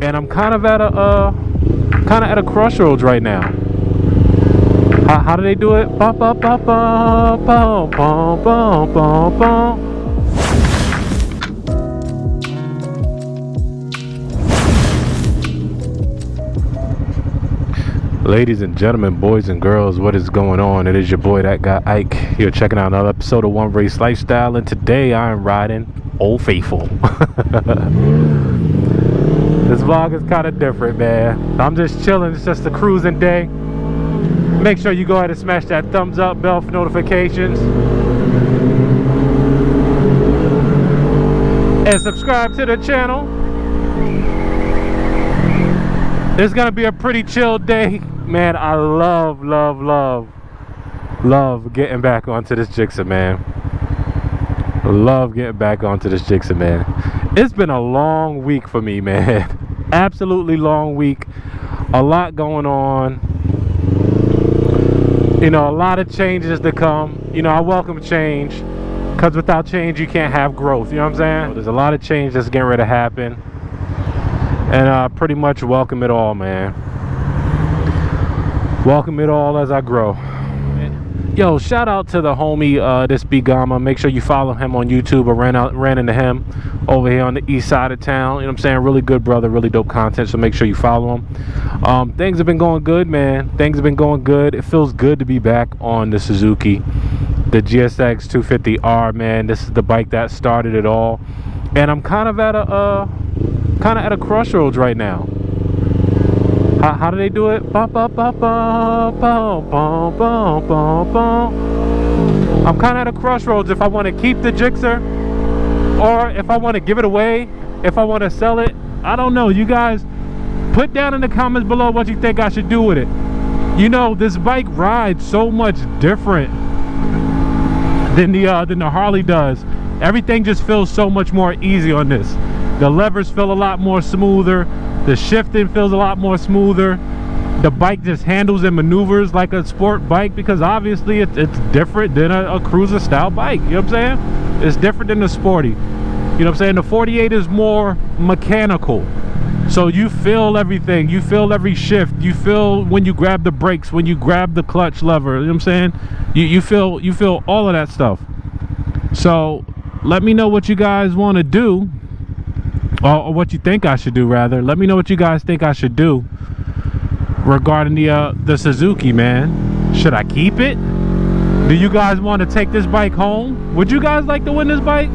Man, I'm kind of at a crossroads right now. How do they do it? Ba, ba, ba, ba, ba, ba, ba, ba, ba. Ladies and gentlemen, boys and girls, what is going on? It is your boy, that guy Ike. You're checking out another episode of One Race Lifestyle, and today I am riding Old Faithful. This vlog is kind of different, man. I'm just chilling. It's just a cruising day. Make sure you go ahead and smash that thumbs up, bell for notifications, and subscribe to the channel. It's gonna be a pretty chill day. Man, I love getting back onto this Jixer, man. Love getting back onto this Jixer, man. It's been a long week for me, man. Absolutely long week. A lot going on. You know, a lot of changes to come. You know, I welcome change, because without change you can't have growth. You know what I'm saying? There's a lot of change that's getting ready to happen, and I pretty much welcome it all, man. Welcome it all as I grow. Yo, shout out to the homie, this B Gama. Make sure you follow him on YouTube. I ran into him over here on the east side of town. You know what I'm saying? Really good brother, really dope content, so make sure you follow him. Things have been going good, man. Things have been going good. It feels good to be back on the Suzuki, the GSX 250R, man. This is the bike that started it all, and I'm kind of at a crossroads right now. How do they do it? Ba, ba, ba, ba, ba, ba, ba, ba, ba. I'm kind of at a crossroads if I want to keep the Jixer or if I want to give it away, if I want to sell it. I don't know. You guys put down in the comments below what you think I should do with it. You know, this bike rides so much different than the Harley does. Everything just feels so much more easy on this. The levers feel a lot more smoother. The shifting feels a lot more smoother. The bike just handles and maneuvers like a sport bike, because obviously it's different than a cruiser style bike. You know what I'm saying? It's different than the sporty. You know what I'm saying? The 48 is more mechanical. So you feel everything. You feel every shift. You feel when you grab the brakes, when you grab the clutch lever. You know what I'm saying? You feel all of that stuff. So let me know what you guys want to do. Or what you think I should do, rather. Let me know what you guys think I should do regarding the Suzuki, man. Should I keep it? Do you guys want to take this bike home? Would you guys like to win this bike?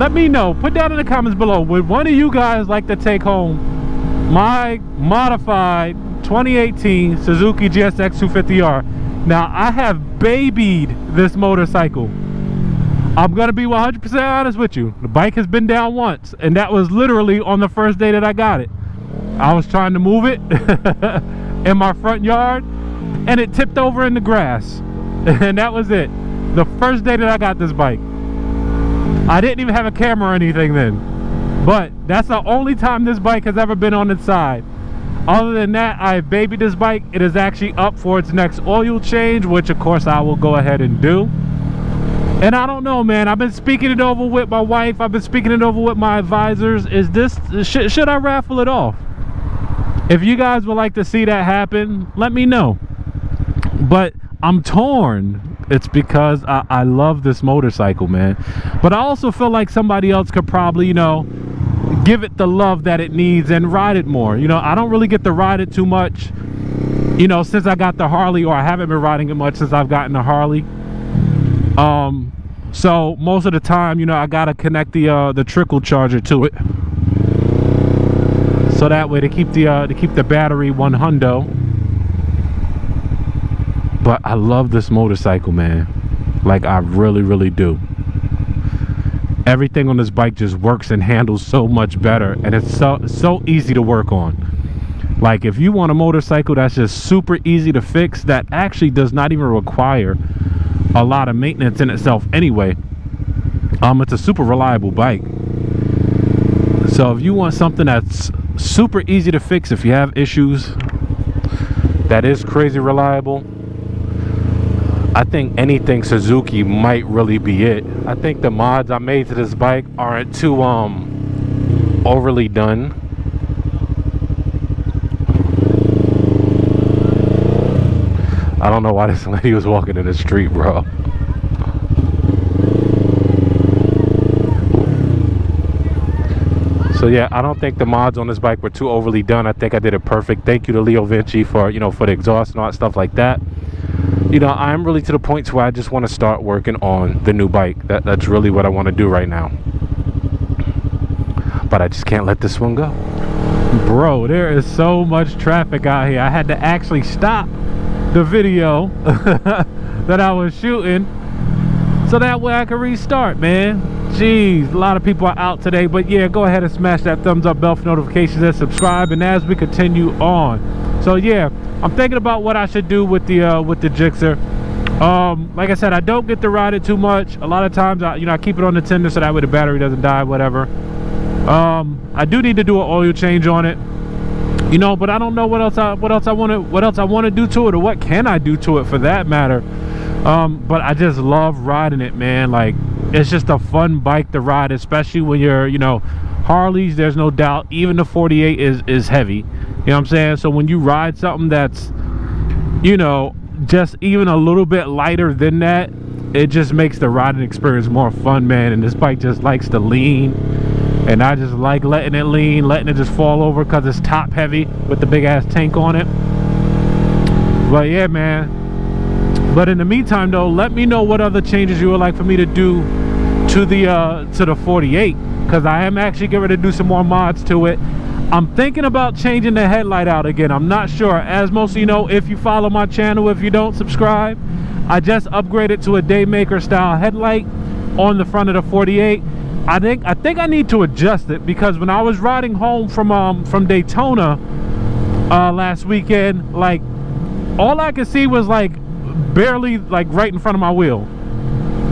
Let me know. Put down in the comments below. Would one of you guys like to take home my modified 2018 Suzuki GSX 250R? Now, I have babied this motorcycle. I'm gonna be 100% honest with you. The bike has been down once, and that was literally on the first day that I got it. I was trying to move it in my front yard, and it tipped over in the grass, and that was it. The first day that I got this bike. I didn't even have a camera or anything then, but that's the only time this bike has ever been on its side. Other than that, I've babied this bike. It is actually up for its next oil change, which of course I will go ahead and do. And I don't know, man. I've been speaking it over with my wife. I've been speaking it over with my advisors. Should I raffle it off? If you guys would like to see that happen, let me know. But I'm torn. It's because I love this motorcycle, man. But I also feel like somebody else could probably, you know, give it the love that it needs and ride it more. You know, I don't really get to ride it too much, you know, since I got the Harley, or I haven't been riding it much since I've gotten the Harley. So most of the time, you know, I gotta connect the trickle charger to it, so that way to keep the battery 100. But I love this motorcycle, man. Like, I really do. Everything on this bike just works and handles so much better, and it's so easy to work on. Like, if you want a motorcycle that's just super easy to fix, that actually does not even require a lot of maintenance in itself anyway, it's a super reliable bike. So if you want something that's super easy to fix, if you have issues, that is crazy reliable, I think anything Suzuki might really be it. I think the mods I made to this bike aren't too overly done. I don't know why this lady was walking in the street, bro. So yeah, I don't think the mods on this bike were too overly done. I think I did it perfect. Thank you to Leo Vinci for, you know, for the exhaust and all that stuff like that. You know, I'm really to the point where I just want to start working on the new bike. That's really what I want to do right now. But I just can't let this one go. Bro, there is so much traffic out here. I had to actually stop the video that I was shooting so that way I can restart, man. Jeez, a lot of people are out today. But yeah, go ahead and smash that thumbs up bell for notifications and subscribe. And as we continue on, so yeah, I'm thinking about what I should do with the Gixxer. Like I said, I don't get to ride it too much. A lot of times I keep it on the tender so that way the battery doesn't die, whatever. I do need to do an oil change on it, you know, but I don't know what else I want to do to it, or what can I do to it for that matter. But I just love riding it, man. Like, it's just a fun bike to ride, especially when you're, you know, Harleys, there's no doubt, even the 48 is heavy, you know what I'm saying? So when you ride something that's, you know, just even a little bit lighter than that, it just makes the riding experience more fun, man. And this bike just likes to lean, and I just like letting it lean, letting it just fall over because it's top heavy with the big ass tank on it. But yeah, man. But in the meantime though, let me know what other changes you would like for me to do to the 48, because I am actually getting ready to do some more mods to it. I'm thinking about changing the headlight out again. I'm not sure. As most of you know, if you follow my channel, if you don't subscribe, I just upgraded to a Daymaker style headlight on the front of the 48. I think I need to adjust it, because when I was riding home from Daytona last weekend, like, all I could see was like barely like right in front of my wheel.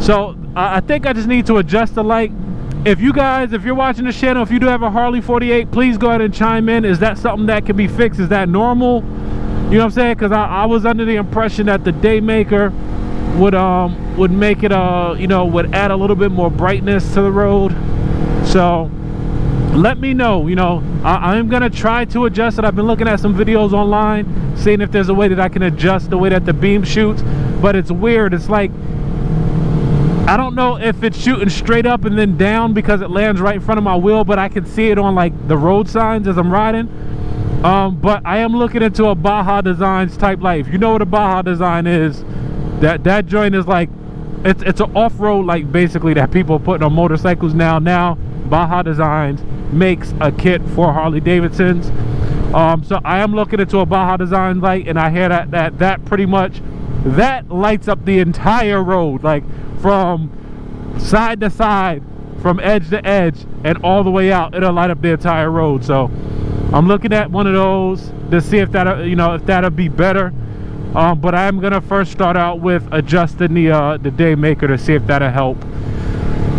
So I think I just need to adjust the light. If you're watching this channel, if you do have a Harley 48, please go ahead and chime in. Is that something that can be fixed? Is that normal? You know what I'm saying? Because I was under the impression that the Daymaker would make it you know, would add a little bit more brightness to the road. So let me know. You know, I'm gonna try to adjust it. I've been looking at some videos online, seeing if there's a way that I can adjust the way that the beam shoots, but it's weird. It's like, I don't know if it's shooting straight up and then down because it lands right in front of my wheel, but I can see it on like the road signs as I'm riding. But I am looking into a Baja Designs type light. If you know what a Baja Design is, that joint is like, it's an off-road light basically that people are putting on motorcycles now. Baja Designs makes a kit for Harley Davidsons. So I am looking into a Baja Design light, and I hear that pretty much that lights up the entire road, like from side to side, from edge to edge, and all the way out. It'll light up the entire road. So I'm looking at one of those to see if that, you know, if that'll be better. But I'm gonna first start out with adjusting the Daymaker to see if that'll help.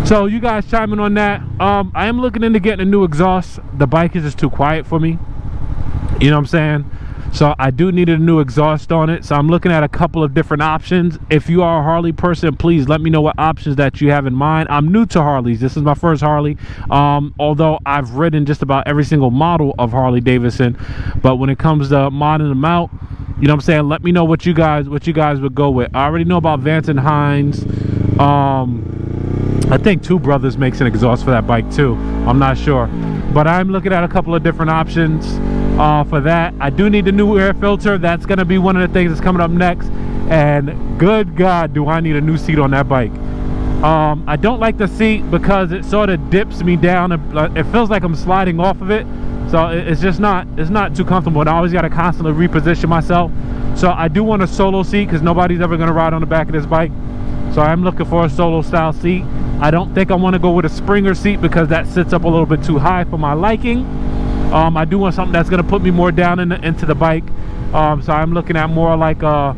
So you guys chime in on that. I am looking into getting a new exhaust. The bike is just too quiet for me, you know what I'm saying? So I do need a new exhaust on it. So I'm looking at a couple of different options. If you are a Harley person, please let me know what options that you have in mind. I'm new to Harleys. This is my first Harley. Although I've ridden just about every single model of Harley Davidson, but when it comes to modding them out, you know what I'm saying, let me know what you guys would go with. I already know about Vance and Hines. I think Two Brothers makes an exhaust for that bike too. I'm not sure, but I'm looking at a couple of different options for that. I do need a new air filter. That's going to be one of the things that's coming up next. And good God, do I need a new seat on that bike. I don't like the seat because it sort of dips me down. It feels like I'm sliding off of it. So it's just not, it's not too comfortable, and I always got to constantly reposition myself. So I do want a solo seat because nobody's ever going to ride on the back of this bike. So I'm looking for a solo style seat. I don't think I want to go with a Springer seat because that sits up a little bit too high for my liking. I do want something that's going to put me more down into the bike. So I'm looking at more like a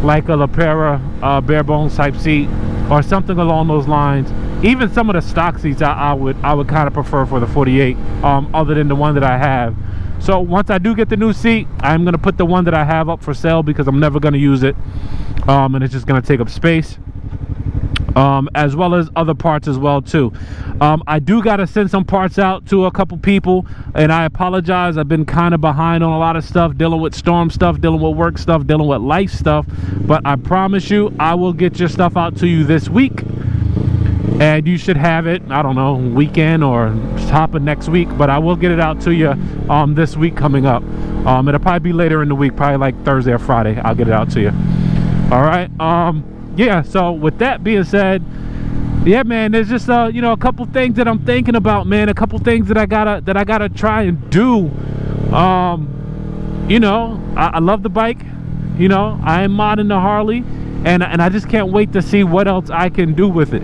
LaPera bare bones type seat, or something along those lines. Even some of the stock seats I would kind of prefer for the 48, other than the one that I have. So once I do get the new seat, I'm going to put the one that I have up for sale because I'm never going to use it, and it's just going to take up space. as well as other parts as well too. I do got to send some parts out to a couple people, and I apologize. I've been kind of behind on a lot of stuff, dealing with storm stuff, dealing with work stuff, dealing with life stuff, but I promise you I will get your stuff out to you this week, and you should have it, I don't know, weekend or top of next week, but I will get it out to you this week coming up. It'll probably be later in the week, probably like Thursday or Friday. I'll get it out to you. All right. Yeah, so with that being said, yeah, man, there's just you know, a couple things that I'm thinking about, man, a couple things that I gotta try and do. You know, I love the bike, you know, I am modding the Harley, and I just can't wait to see what else I can do with it.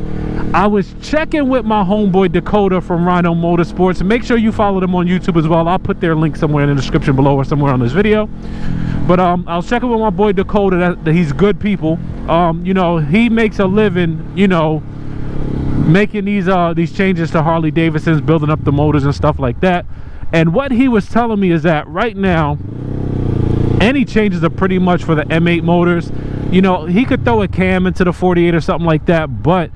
I was checking with my homeboy Dakota from Rhino Motorsports, and make sure you follow them on YouTube as well. I'll put their link somewhere in the description below or somewhere on this video. But I was checking with my boy Dakota that he's good people. You know, he makes a living, you know, making these changes to Harley Davidsons, building up the motors and stuff like that. And what he was telling me is that right now, any changes are pretty much for the M8 motors. You know, he could throw a cam into the 48 or something like that, but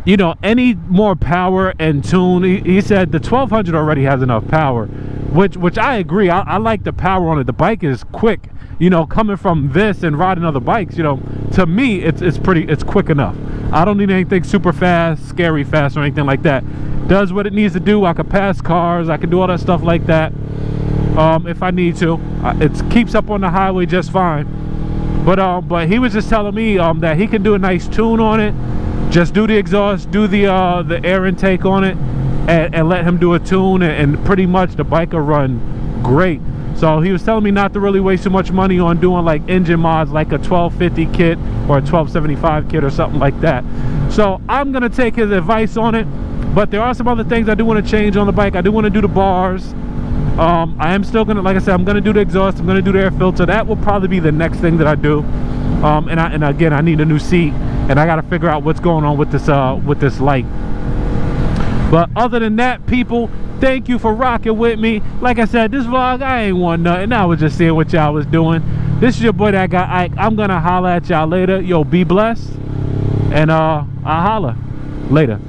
you know, any more power and tune, he said the 1200 already has enough power, which I agree. I like the power on it. The bike is quick, you know, coming from this and riding other bikes, you know, to me it's quick enough. I don't need anything super fast, scary fast, or anything like that. Does what it needs to do. I can pass cars, I can do all that stuff like that if I need to. It keeps up on the highway just fine. But he was just telling me that he can do a nice tune on it. Just do the exhaust, do the air intake on it, and let him do a tune, and pretty much the bike will run great. So he was telling me not to really waste too much money on doing like engine mods, like a 1250 kit or a 1275 kit or something like that. So I'm gonna take his advice on it, but there are some other things I do want to change on the bike. I do want to do the bars. I am still gonna, like I said, I'm gonna do the exhaust, I'm gonna do the air filter. That will probably be the next thing that I do. And again, I need a new seat, and I got to figure out what's going on with this light. But other than that, people, thank you for rocking with me. Like I said, this vlog, I ain't want nothing. I was just seeing what y'all was doing. This is your boy that got Ike. I'm gonna holla at y'all later. Yo, be blessed, and I'll holla later.